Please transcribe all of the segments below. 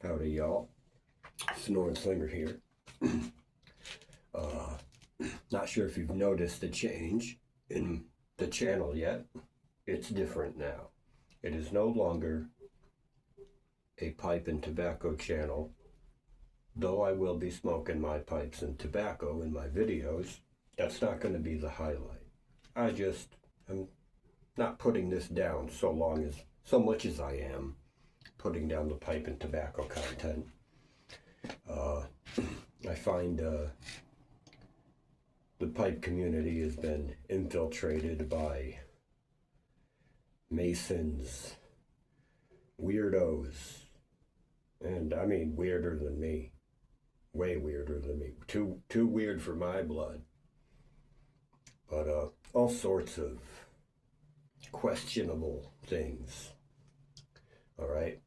Howdy y'all, Snoring Slinger here. Not sure if you've noticed the change in the channel yet. It's different now. It is no longer a pipe and tobacco channel, though I will be smoking my pipes and tobacco in my videos. That's not going to be the highlight. I'm not putting this down so much as I am putting down the pipe and tobacco content. I find the pipe community has been infiltrated by Masons, weirdos, and I mean weirder than me, way weirder than me, too weird for my blood, but all sorts of questionable things. All right,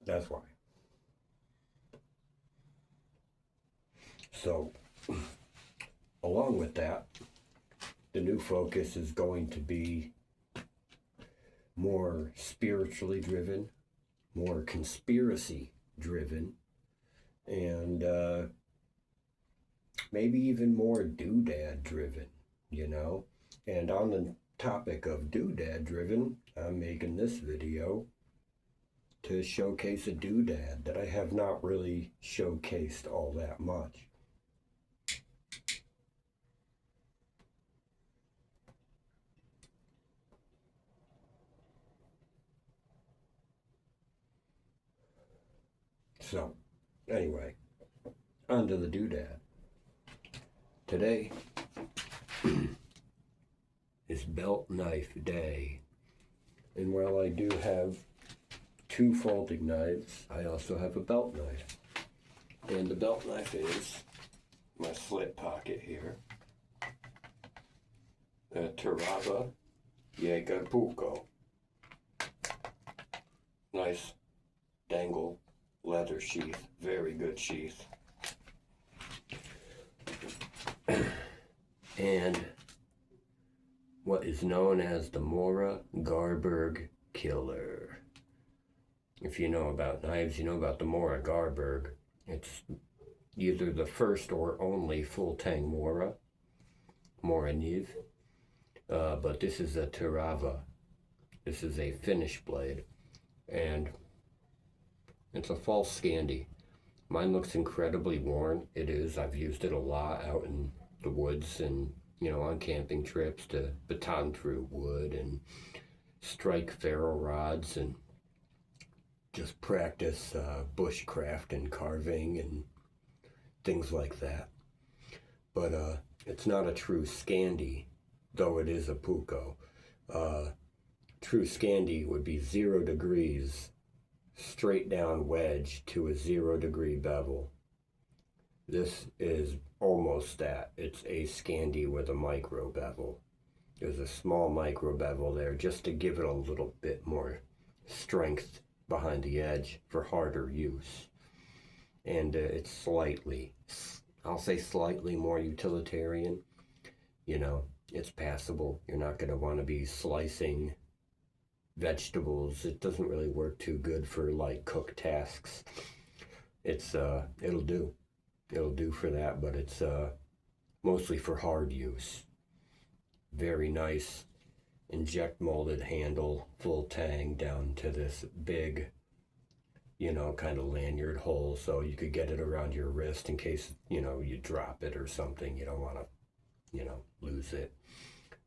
that's why. So, along with that, the new focus is going to be more spiritually driven, more conspiracy driven, and maybe even more doodad driven, you know? And on the topic of doodad driven, I'm making this video to showcase a doodad that I have not really showcased all that much. So, anyway, on to the doodad. Today is belt knife day. And while I do have two folding knives, I also have a belt knife. And the belt knife is my slip pocket here. A Terava Jaakaripukko. Nice dangle leather sheath, very good sheath. And what is known as the Mora Garberg Killer. If you know about knives, you know about the Mora Garberg. It's either the first or only full tang Mora knife. But this is a Terava. This is a Finnish blade. And it's a false Scandi. Mine looks incredibly worn. It is. I've used it a lot out in the woods and, you know, on camping trips to baton through wood and strike ferro rods and just practice bushcraft and carving and things like that. But it's not a true Scandi, though it is a Pukko. True Scandi would be 0 degrees straight down wedge to a 0 degree bevel. This is almost that. It's a Scandi with a micro bevel. There's a small micro bevel there just to give it a little bit more strength behind the edge for harder use. And it's slightly, I'll say slightly more utilitarian. You know, it's passable. You're not going to want to be slicing vegetables. It doesn't really work too good for light cook tasks. It'll do for that, but it's mostly for hard use. Very nice inject molded handle, full tang down to this big, you know, kind of lanyard hole, so you could get it around your wrist in case, you know, you drop it or something. You don't want to, you know, lose it.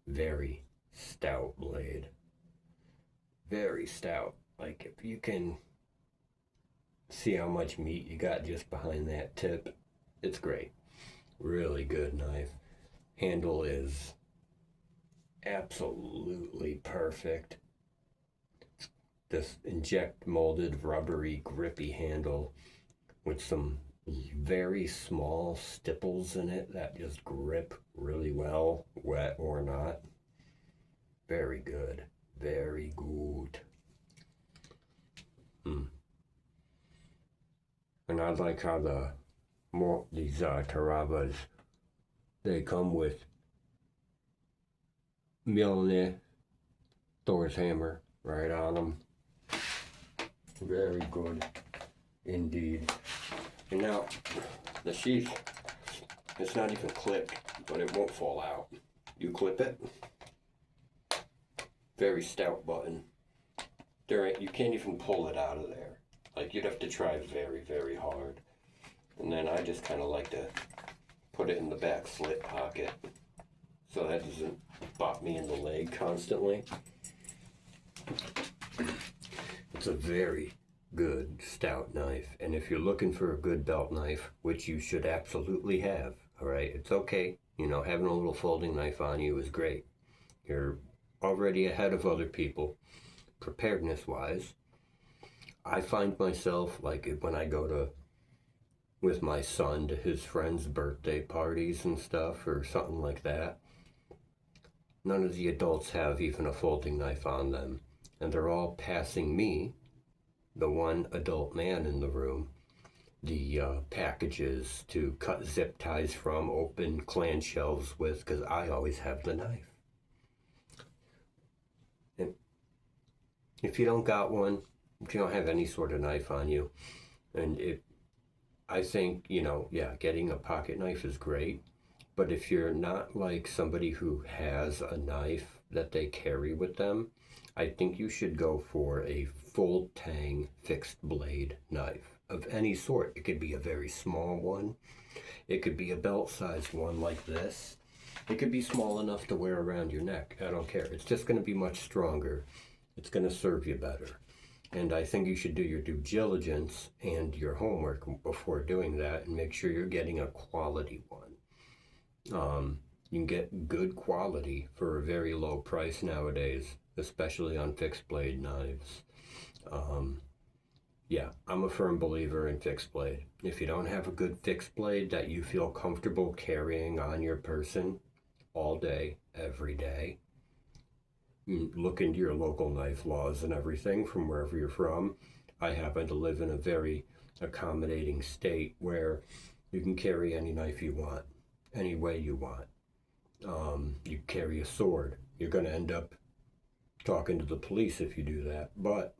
Very stout blade. Very stout. Like, if you can see how much meat you got just behind that tip, it's great. Really good knife. Handle is absolutely perfect. This inject molded rubbery grippy handle with some very small stipples in it that just grip really well, wet or not. Very good. Very good. And I like how these Teravas, they come with Milne Thor's hammer right on them. Very good. Indeed. And now, the sheath, it's not even clipped, but it won't fall out. You clip it, very stout button. You can't even pull it out of there. Like, you'd have to try very, very hard. And then I just kind of like to put it in the back slit pocket so that doesn't bop me in the leg constantly. It's a very good stout knife, and if you're looking for a good belt knife, which you should absolutely have, all right, it's okay, you know, having a little folding knife on you is great. You're already ahead of other people preparedness wise. I find myself, like, when I go to with my son to his friends' birthday parties and stuff or something like that, none of the adults have even a folding knife on them, and they're all passing me, the one adult man in the room, the packages to cut zip ties from, open clamshells with, because I always have the knife. And if you don't got one, if you don't have any sort of knife on you, and I think, you know, yeah, getting a pocket knife is great, but if you're not like somebody who has a knife that they carry with them, I think you should go for a full tang fixed blade knife of any sort. It could be a very small one. It could be a belt-sized one like this. It could be small enough to wear around your neck. I don't care. It's just going to be much stronger. It's going to serve you better. And I think you should do your due diligence and your homework before doing that and make sure you're getting a quality one. You can get good quality for a very low price nowadays, especially on fixed blade knives. Yeah, I'm a firm believer in fixed blade. If you don't have a good fixed blade that you feel comfortable carrying on your person all day, every day, look into your local knife laws and everything from wherever you're from. I happen to live in a very accommodating state where you can carry any knife you want, any way you want. You carry a sword. You're going to end up talking to the police if you do that, but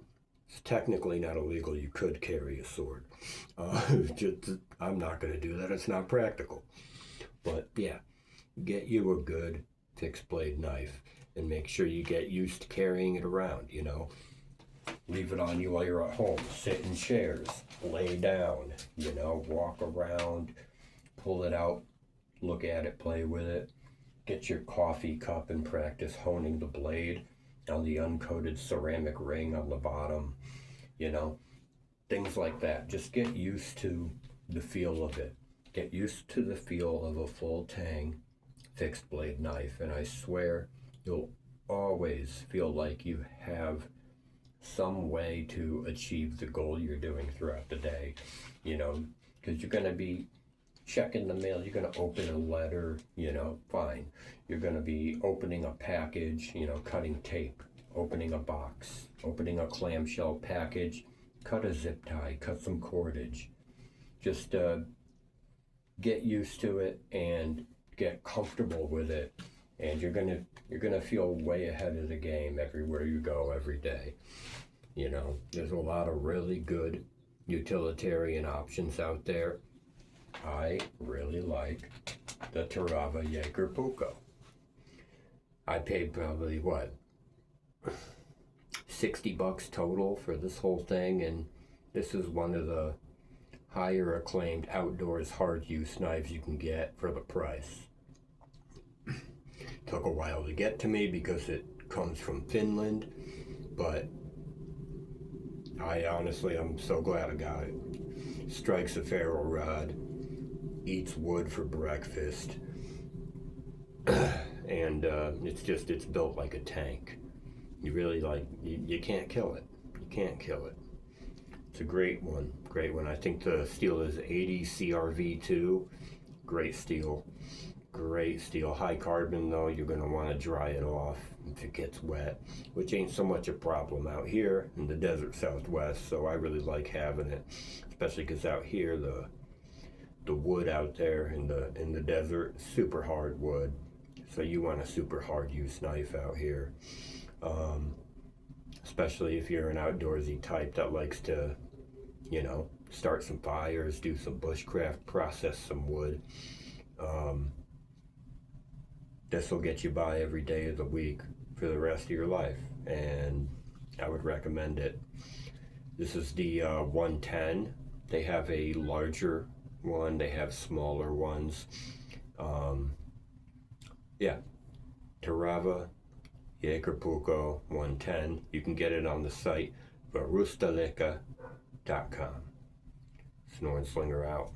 it's technically not illegal. You could carry a sword. I'm not going to do that. It's not practical. But yeah, get you a good fixed blade knife and make sure you get used to carrying it around, you know. Leave it on you while you're at home. Sit in chairs, lay down, you know, walk around, pull it out, look at it, play with it. Get your coffee cup and practice honing the blade on the uncoated ceramic ring on the bottom, you know, things like that. Just get used to the feel of it. Get used to the feel of a full tang fixed blade knife, and I swear you'll always feel like you have some way to achieve the goal you're doing throughout the day, you know, because you're going to be checking the mail, you're going to open a letter, you know, fine. You're going to be opening a package, you know, cutting tape, opening a box, opening a clamshell package, cut a zip tie, cut some cordage. Just get used to it and get comfortable with it, and you're gonna feel way ahead of the game everywhere you go every day. You know, there's a lot of really good utilitarian options out there. I really like the Terava Jaakaripukko. I paid probably, what, $60 total for this whole thing, and this is one of the higher acclaimed outdoors hard use knives you can get for the price. Took a while to get to me because it comes from Finland, but I'm so glad I got it. Strikes a ferro rod, eats wood for breakfast, and it's built like a tank. You really you can't kill it. You can't kill it. It's a great one. I think the steel is 80 CRV2. Great steel. High carbon though, you're going to want to dry it off if it gets wet, which ain't so much a problem out here in the desert Southwest, so I really like having it, especially because out here the wood out there in the desert, super hard wood, so you want a super hard use knife out here, especially if you're an outdoorsy type that likes to, you know, start some fires, do some bushcraft, process some wood. This will get you by every day of the week for the rest of your life, and I would recommend it. This is the 110. They have a larger one, they have smaller ones. Yeah, Terava Jaakaripukko 110. You can get it on the site varustaleka.com. Snoring Slinger out.